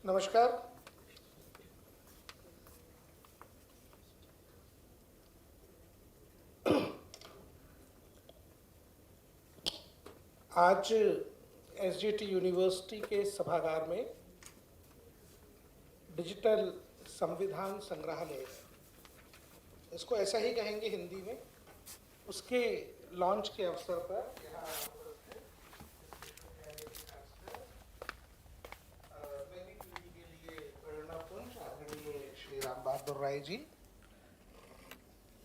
नमस्कार। आज SGT university के सभागार में डिजिटल संविधान संग्रहालय, इसको ऐसा ही कहेंगे हिंदी में, उसके लॉन्च के अवसर पर यहाँ नई पीढ़ी के लिए प्रेरणापुंज आदरणीय श्री राम बहादुर राय जी,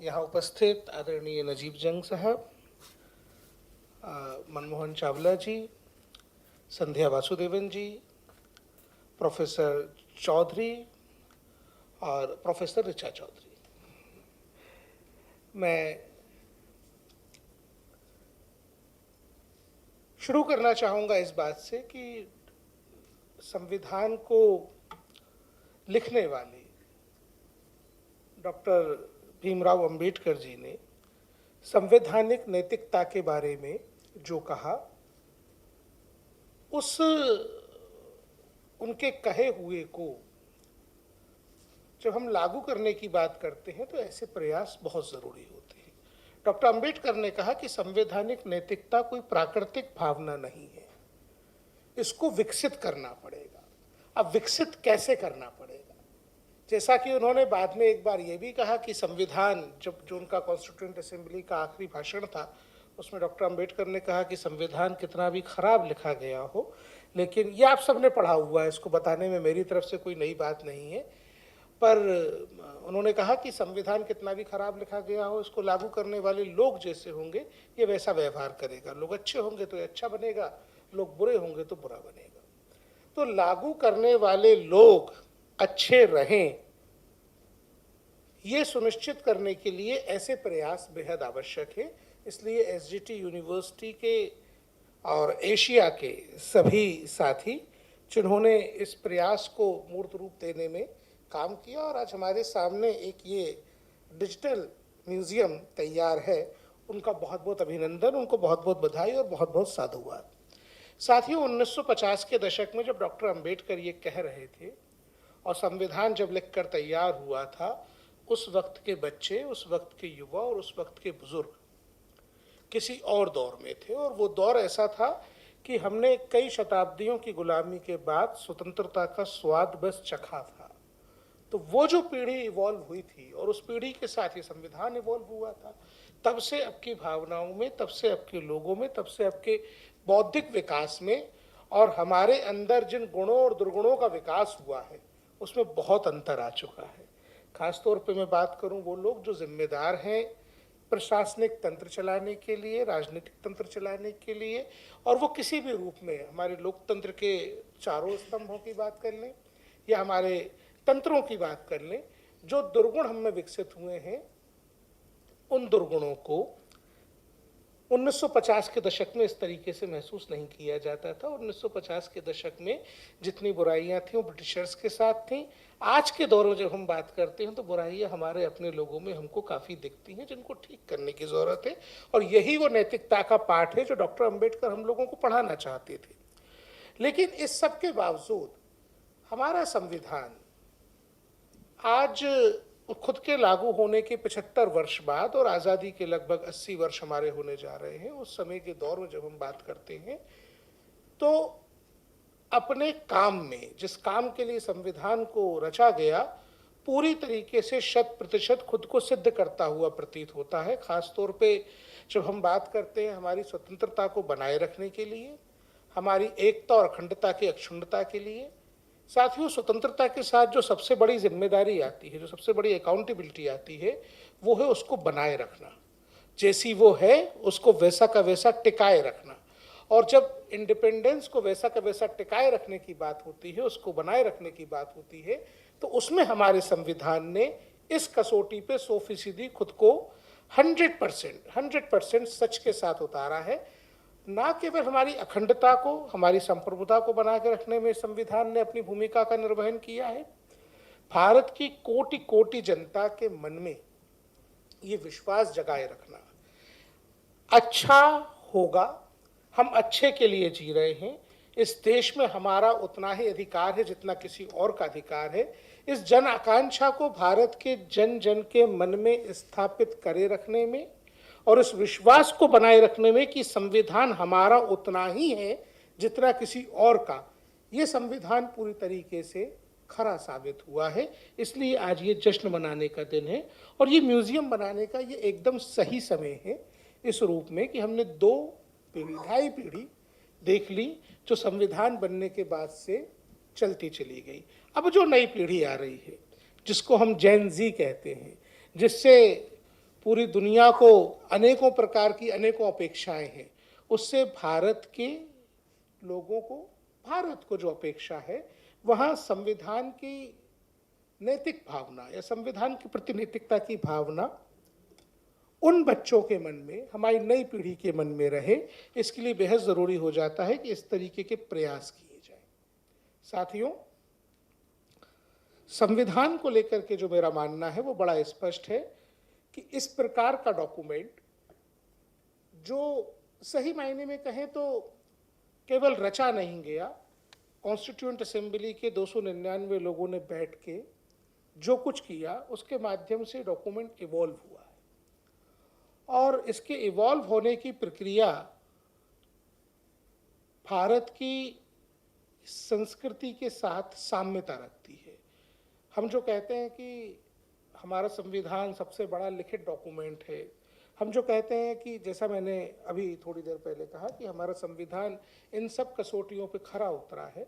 यहाँ उपस्थित आदरणीय नजीब जंग साहब, मनमोहन चावला जी, संध्या वासुदेवन जी, प्रोफेसर चौधरी और प्रोफेसर ऋचा चौधरी। मैं शुरू करना चाहूँगा इस बात से कि संविधान को लिखने वाले डॉक्टर भीमराव अंबेडकर जी ने संवैधानिक नैतिकता के बारे में जो कहा, उस उनके कहे हुए को जब हम लागू करने की बात करते हैं तो ऐसे प्रयास बहुत ज़रूरी होते हैं। डॉक्टर अंबेडकर ने कहा कि संवैधानिक नैतिकता कोई प्राकृतिक भावना नहीं है, इसको विकसित करना पड़ेगा। अब विकसित कैसे करना पड़ेगा? जैसा कि उन्होंने बाद में एक बार ये भी कहा कि संविधान, जब जो उनका कॉन्स्टिट्यूएंट असेंबली का आखिरी भाषण था, उसमें डॉक्टर अंबेडकर ने कहा कि संविधान कितना भी खराब लिखा गया हो, लेकिन ये आप सबने पढ़ा हुआ है, इसको बताने में मेरी तरफ से कोई नई बात नहीं है, पर उन्होंने कहा कि संविधान कितना भी खराब लिखा गया हो, इसको लागू करने वाले लोग जैसे होंगे ये वैसा व्यवहार करेगा। लोग अच्छे होंगे तो अच्छा बनेगा, लोग बुरे होंगे तो बुरा बनेगा। तो लागू करने वाले लोग अच्छे रहें, ये सुनिश्चित करने के लिए ऐसे प्रयास बेहद आवश्यक है। इसलिए एसजीटी यूनिवर्सिटी के और एशिया के सभी साथी जिन्होंने इस प्रयास को मूर्त रूप देने में काम किया, और आज हमारे सामने एक ये डिजिटल म्यूजियम तैयार है, उनका बहुत बहुत अभिनंदन, उनको बहुत बहुत बधाई और बहुत बहुत साधुवाद। साथियों, 1950 के दशक में जब डॉक्टर अंबेडकर ये कह रहे थे और संविधान जब लिखकर तैयार हुआ था, उस वक्त के बच्चे, उस वक्त के युवा और उस वक्त के बुजुर्ग किसी और दौर में थे, और वो दौर ऐसा था कि हमने कई शताब्दियों की गुलामी के बाद स्वतंत्रता का स्वाद बस चखा था। तो वो जो पीढ़ी इवॉल्व हुई थी और उस पीढ़ी के साथ ही संविधान इवॉल्व हुआ था, तब से अब की भावनाओं में, तब से अब के लोगों में, तब से अब के बौद्धिक विकास में और हमारे अंदर जिन गुणों और दुर्गुणों का विकास हुआ है, उसमें बहुत अंतर आ चुका है। खासतौर पे मैं बात करूं वो लोग जो जिम्मेदार हैं प्रशासनिक तंत्र चलाने के लिए, राजनीतिक तंत्र चलाने के लिए, और वो किसी भी रूप में हमारे लोकतंत्र के चारों स्तंभों की बात कर लें या हमारे तंत्रों की बात कर लें, जो दुर्गुण हम में विकसित हुए हैं, उन दुर्गुणों को 1950 के दशक में इस तरीके से महसूस नहीं किया जाता था। 1950 के दशक में जितनी बुराइयां थीं वो ब्रिटिशर्स के साथ थीं। आज के दौर में जब हम बात करते हैं तो बुराइयां हमारे अपने लोगों में हमको काफ़ी दिखती हैं, जिनको ठीक करने की ज़रूरत है, और यही वो नैतिकता का पाठ है जो डॉक्टर अंबेडकर हम लोगों को पढ़ाना चाहते थे। लेकिन इस सब के बावजूद हमारा संविधान आज खुद के लागू होने के 75 वर्ष बाद और आज़ादी के लगभग 80 वर्ष हमारे होने जा रहे हैं, उस समय के दौर में जब हम बात करते हैं तो अपने काम में, जिस काम के लिए संविधान को रचा गया, पूरी तरीके से 100% खुद को सिद्ध करता हुआ प्रतीत होता है। खास तौर पे जब हम बात करते हैं हमारी स्वतंत्रता को बनाए रखने के लिए, हमारी एकता और अखंडता की अक्षुण्णता के लिए। साथियों, स्वतंत्रता के साथ जो सबसे बड़ी जिम्मेदारी आती है, जो सबसे बड़ी अकाउंटेबिलिटी आती है, वो है उसको बनाए रखना। जैसी वो है उसको वैसा का वैसा टिकाए रखना। और जब इंडिपेंडेंस को वैसा का वैसा टिकाए रखने की बात होती है, उसको बनाए रखने की बात होती है, तो उसमें हमारे संविधान ने इस कसौटी पे 100% खुद को 100% सच के साथ उतारा है। ना केवल हमारी अखंडता को, हमारी संप्रभुता को बना के रखने में संविधान ने अपनी भूमिका का निर्वहन किया है, भारत की कोटि कोटि जनता के मन में ये विश्वास जगाए रखना, अच्छा होगा, हम अच्छे के लिए जी रहे हैं, इस देश में हमारा उतना ही अधिकार है जितना किसी और का अधिकार है। इस जन आकांक्षा को भारत के जन जन के मन में स्थापित करे रखने में और इस विश्वास को बनाए रखने में कि संविधान हमारा उतना ही है जितना किसी और का, ये संविधान पूरी तरीके से खरा साबित हुआ है। इसलिए आज ये जश्न मनाने का दिन है और ये म्यूजियम बनाने का ये एकदम सही समय है, इस रूप में कि हमने 2 पीढ़ी 2.5 पीढ़ी देख ली जो संविधान बनने के बाद से चलती चली गई। अब जो नई पीढ़ी आ रही है, जिसको हम जेन जी कहते हैं, जिससे पूरी दुनिया को अनेकों प्रकार की अनेकों अपेक्षाएं हैं, उससे भारत के लोगों को, भारत को जो अपेक्षा है, वहाँ संविधान की नैतिक भावना या संविधान के प्रति नैतिकता की भावना उन बच्चों के मन में, हमारी नई पीढ़ी के मन में रहे। इसके लिए बेहद ज़रूरी हो जाता है कि इस तरीके के प्रयास किए जाएं। साथियों, संविधान को लेकर के जो मेरा मानना है वो बड़ा स्पष्ट है कि इस प्रकार का डॉक्यूमेंट जो सही मायने में कहें तो केवल रचा नहीं गया, कॉन्स्टिट्यूएंट असेंबली के 299 लोगों ने बैठ के जो कुछ किया उसके माध्यम से डॉक्यूमेंट इवॉल्व हुआ है और इसके इवॉल्व होने की प्रक्रिया भारत की संस्कृति के साथ साम्यता रखती है। हम जो कहते हैं कि हमारा संविधान सबसे बड़ा लिखित डॉक्यूमेंट है, हम जो कहते हैं कि जैसा मैंने अभी थोड़ी देर पहले कहा कि हमारा संविधान इन सब कसौटियों पे खरा उतरा है,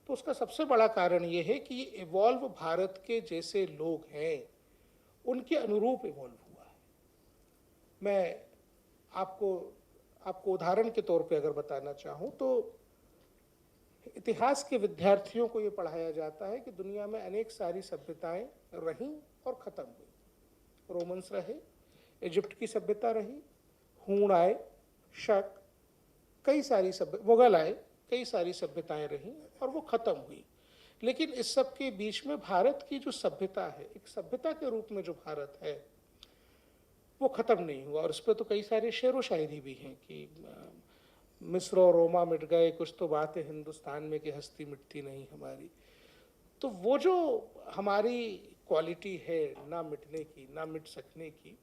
तो उसका सबसे बड़ा कारण ये है कि ये इवॉल्व भारत के जैसे लोग हैं उनके अनुरूप इवॉल्व हुआ है। मैं आपको उदाहरण के तौर पे अगर बताना चाहूँ तो इतिहास के विद्यार्थियों को ये पढ़ाया जाता है कि दुनिया में अनेक सारी सभ्यताएं रहीं और ख़त्म हुई। रोमन्स रहे, इजिप्ट की सभ्यता रही, हूण आए, शक, कई सारी मुगल आए, कई सारी सभ्यताएं रहीं और वो ख़त्म हुई। लेकिन इस सब के बीच में भारत की जो सभ्यता है, एक सभ्यता के रूप में जो भारत है, वो ख़त्म नहीं हुआ। और इस पर तो कई सारे शेर व शायरी भी हैं कि मिस्र और रोमा मिट गए, कुछ तो बात है हिंदुस्तान में कि हस्ती मिटती नहीं हमारी। तो वो जो हमारी क्वालिटी है ना मिटने की, ना मिट सकने की,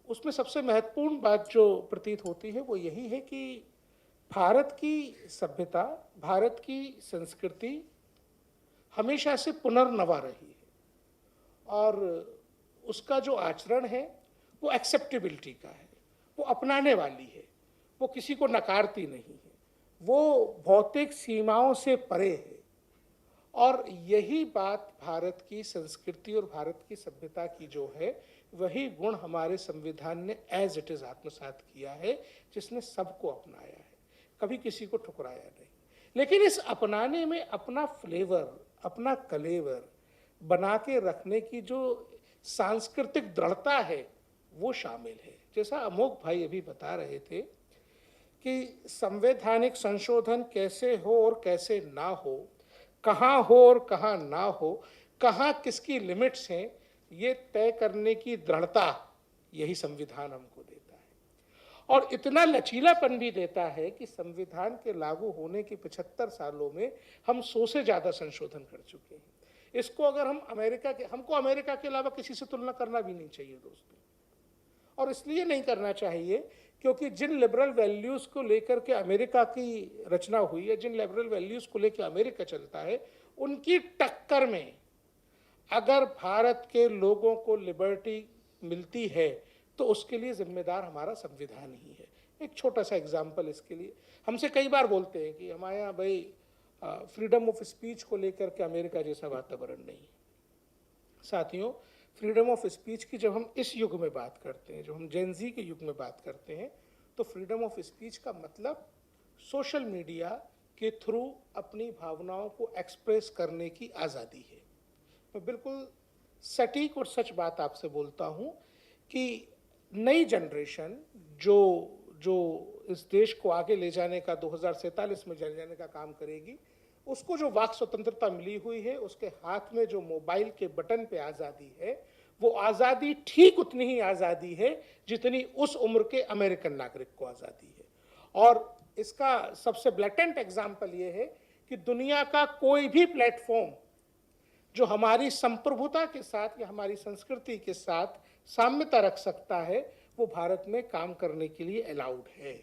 उसमें सबसे महत्वपूर्ण बात जो प्रतीत होती है वो यही है कि भारत की सभ्यता, भारत की संस्कृति हमेशा से पुनर्नवा रही है और उसका जो आचरण है वो एक्सेप्टेबिलिटी का है, वो अपनाने वाली है, वो किसी को नकारती नहीं है, वो भौतिक सीमाओं से परे है। और यही बात भारत की संस्कृति और भारत की सभ्यता की जो है, वही गुण हमारे संविधान ने एज इट इज आत्मसात किया है, जिसने सबको अपनाया है, कभी किसी को ठुकराया नहीं। लेकिन इस अपनाने में अपना फ्लेवर, अपना कलेवर बना के रखने की जो सांस्कृतिक दृढ़ता है वो शामिल है। जैसा अमोघ भाई अभी बता रहे थे कि संवैधानिक संशोधन कैसे हो और कैसे ना हो, कहाँ हो और कहाँ ना हो, कहाँ किसकी लिमिट्स हैं, ये तय करने की दृढ़ता यही संविधान हमको देता है। और इतना लचीलापन भी देता है कि संविधान के लागू होने के 75 सालों में हम 100 से ज़्यादा संशोधन कर चुके हैं। इसको अगर हमको अमेरिका के अलावा किसी से तुलना करना भी नहीं चाहिए दोस्तों, और इसलिए नहीं करना चाहिए क्योंकि जिन लिबरल वैल्यूज़ को लेकर के अमेरिका की रचना हुई है, जिन लिबरल वैल्यूज़ को लेकर अमेरिका चलता है, उनकी टक्कर में अगर भारत के लोगों को लिबर्टी मिलती है तो उसके लिए जिम्मेदार हमारा संविधान ही है। एक छोटा सा एग्जाम्पल इसके लिए, हमसे कई बार बोलते हैं कि हमारे यहाँ भाई फ्रीडम ऑफ स्पीच को लेकर के अमेरिका जैसा वातावरण नहीं है। साथियों, फ्रीडम ऑफ स्पीच की जब हम इस युग में बात करते हैं, जब हम जेन ज़ी के युग में बात करते हैं, तो फ्रीडम ऑफ स्पीच का मतलब सोशल मीडिया के थ्रू अपनी भावनाओं को एक्सप्रेस करने की आज़ादी है। मैं बिल्कुल सटीक और सच बात आपसे बोलता हूँ कि नई जनरेशन जो इस देश को आगे ले जाने का, 2047 में ले जाने का काम करेगी, उसको जो वाक स्वतंत्रता मिली हुई है, उसके हाथ में जो मोबाइल के बटन पे आज़ादी है, वो आज़ादी ठीक उतनी ही आज़ादी है जितनी उस उम्र के अमेरिकन नागरिक को आज़ादी है। और इसका सबसे ब्लैटेंट एग्जाम्पल ये है कि दुनिया का कोई भी प्लेटफॉर्म जो हमारी संप्रभुता के साथ या हमारी संस्कृति के साथ साम्यता रख सकता है, वो भारत में काम करने के लिए अलाउड है।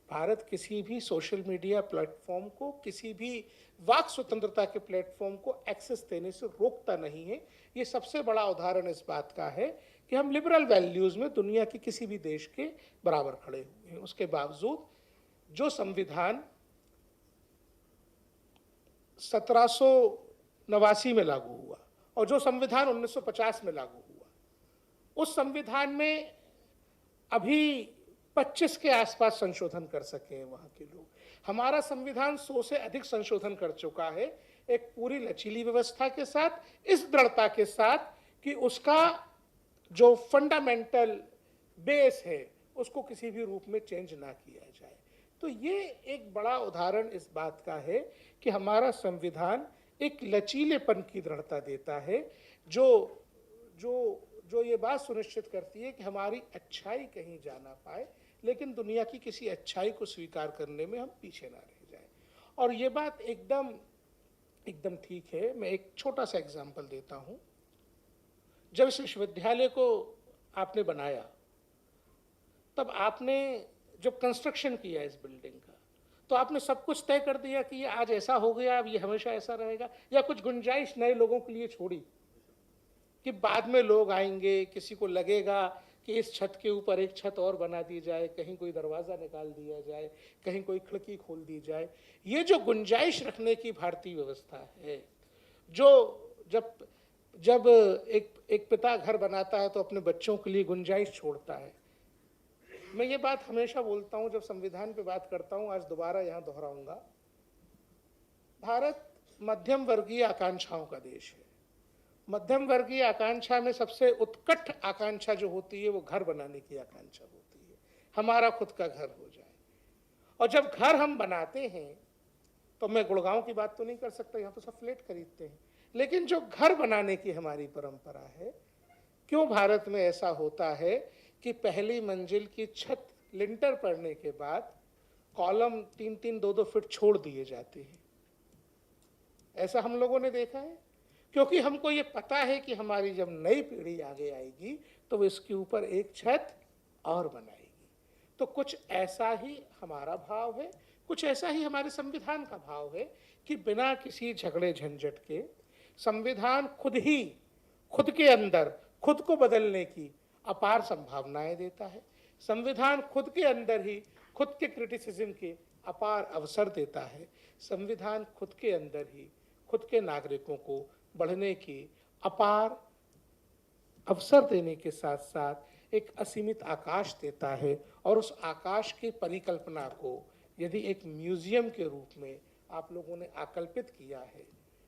भारत किसी भी सोशल मीडिया प्लेटफॉर्म को, किसी भी वाक स्वतंत्रता के प्लेटफॉर्म को एक्सेस देने से रोकता नहीं है। ये सबसे बड़ा उदाहरण इस बात का है कि हम लिबरल वैल्यूज में दुनिया के किसी भी देश के बराबर खड़े हुए हैं। उसके बावजूद जो संविधान 1789 में लागू हुआ और जो संविधान 1950 में लागू हुआ, उस संविधान में अभी 25 के आसपास संशोधन कर सके हैं वहां के लोग। हमारा संविधान 100 से अधिक संशोधन कर चुका है, एक पूरी लचीली व्यवस्था के साथ, इस दृढ़ता के साथ कि उसका जो फंडामेंटल बेस है उसको किसी भी रूप में चेंज ना किया जाए। तो ये एक बड़ा उदाहरण इस बात का है कि हमारा संविधान एक लचीलेपन की दृढ़ता देता है, जो ये बात सुनिश्चित करती है कि हमारी अच्छाई कहीं जा ना पाए, लेकिन दुनिया की किसी अच्छाई को स्वीकार करने में हम पीछे ना रह जाए। और ये बात एकदम ठीक है। मैं एक छोटा सा एग्जाम्पल देता हूँ। जब इस विश्वविद्यालय को आपने बनाया, तब आपने जब कंस्ट्रक्शन किया इस बिल्डिंग का, तो आपने सब कुछ तय कर दिया कि ये आज ऐसा हो गया, अब ये हमेशा ऐसा रहेगा, या कुछ गुंजाइश नए लोगों के लिए छोड़ी कि बाद में लोग आएंगे, किसी को लगेगा कि इस छत के ऊपर एक छत और बना दी जाए, कहीं कोई दरवाज़ा निकाल दिया जाए, कहीं कोई खिड़की खोल दी जाए। ये जो गुंजाइश रखने की भारतीय व्यवस्था है, जो जब एक पिता घर बनाता है तो अपने बच्चों के लिए गुंजाइश छोड़ता है। मैं ये बात हमेशा बोलता हूँ जब संविधान पे बात करता हूँ, आज दोबारा यहाँ दोहराऊंगा। भारत मध्यम वर्गीय आकांक्षाओं का देश है। मध्यम वर्गीय आकांक्षा में सबसे उत्कट आकांक्षा जो होती है वो घर बनाने की आकांक्षा होती है, हमारा खुद का घर हो जाए। और जब घर हम बनाते हैं, तो मैं गुड़गांव की बात तो नहीं कर सकता, यहाँ तो सब फ्लैट खरीदते हैं, लेकिन जो घर बनाने की हमारी परंपरा है, क्यों भारत में ऐसा होता है कि पहली मंजिल की छत लिंटर पड़ने के बाद कॉलम 3-3, 2-2 फीट छोड़ दिए जाते हैं? ऐसा हम लोगों ने देखा है क्योंकि हमको ये पता है कि हमारी जब नई पीढ़ी आगे आएगी तो वो इसके ऊपर एक छत और बनाएगी। तो कुछ ऐसा ही हमारा भाव है, कुछ ऐसा ही हमारे संविधान का भाव है कि बिना किसी झगड़े झंझट के संविधान खुद के अंदर खुद को बदलने की अपार संभावनाएं देता है। संविधान खुद के अंदर ही खुद के क्रिटिसिज्म के अपार अवसर देता है। संविधान खुद के अंदर ही खुद के नागरिकों को बढ़ने की अपार अवसर देने के साथ साथ एक असीमित आकाश देता है। और उस आकाश की परिकल्पना को यदि एक म्यूजियम के रूप में आप लोगों ने आकल्पित किया है,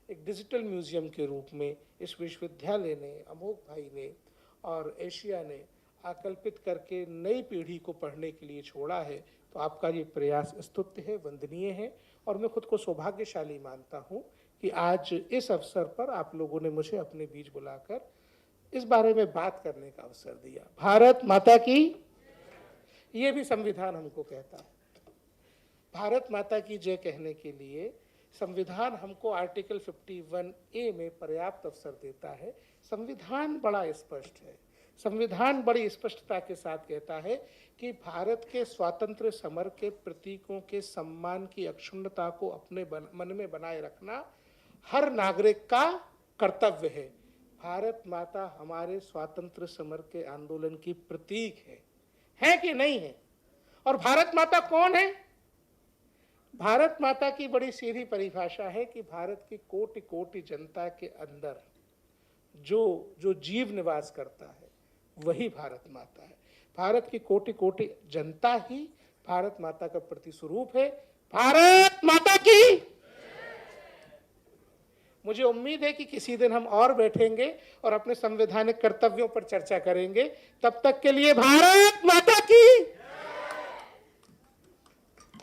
एक डिजिटल म्यूजियम के रूप में इस विश्वविद्यालय ने, अमोघ भाई ने और एशिया ने आकल्पित करके नई पीढ़ी को पढ़ने के लिए छोड़ा है, तो आपका ये प्रयास स्तुत्य है, वंदनीय है। और मैं खुद को सौभाग्यशाली मानता हूँ कि आज इस अवसर पर आप लोगों ने मुझे अपने बीच बुलाकर इस बारे में बात करने का अवसर दिया। भारत माता की, ये भी संविधान हमको कहता है। भारत माता की जय कहने के लिए संविधान हमको आर्टिकल 51A में पर्याप्त अवसर देता है। संविधान बड़ा स्पष्ट है। संविधान बड़ी स्पष्टता के साथ कहता है कि भारत के स्वातंत्र्य समर के प्रतीकों के सम्मान की अक्षुण्णता को अपने मन में बनाए रखना हर नागरिक का कर्तव्य है। भारत माता हमारे स्वातंत्र्य समर के आंदोलन की प्रतीक है कि नहीं है? और भारत माता कौन है? भारत माता की बड़ी सीधी परिभाषा है कि भारत की कोटि कोटि जनता के अंदर जो जीव निवास करता है वही भारत माता है। भारत की कोटि कोटि जनता ही भारत माता का प्रतिस्वरूप है। भारत माता की। मुझे उम्मीद है कि किसी दिन हम और बैठेंगे और अपने संवैधानिक कर्तव्यों पर चर्चा करेंगे। तब तक के लिए भारत माता की।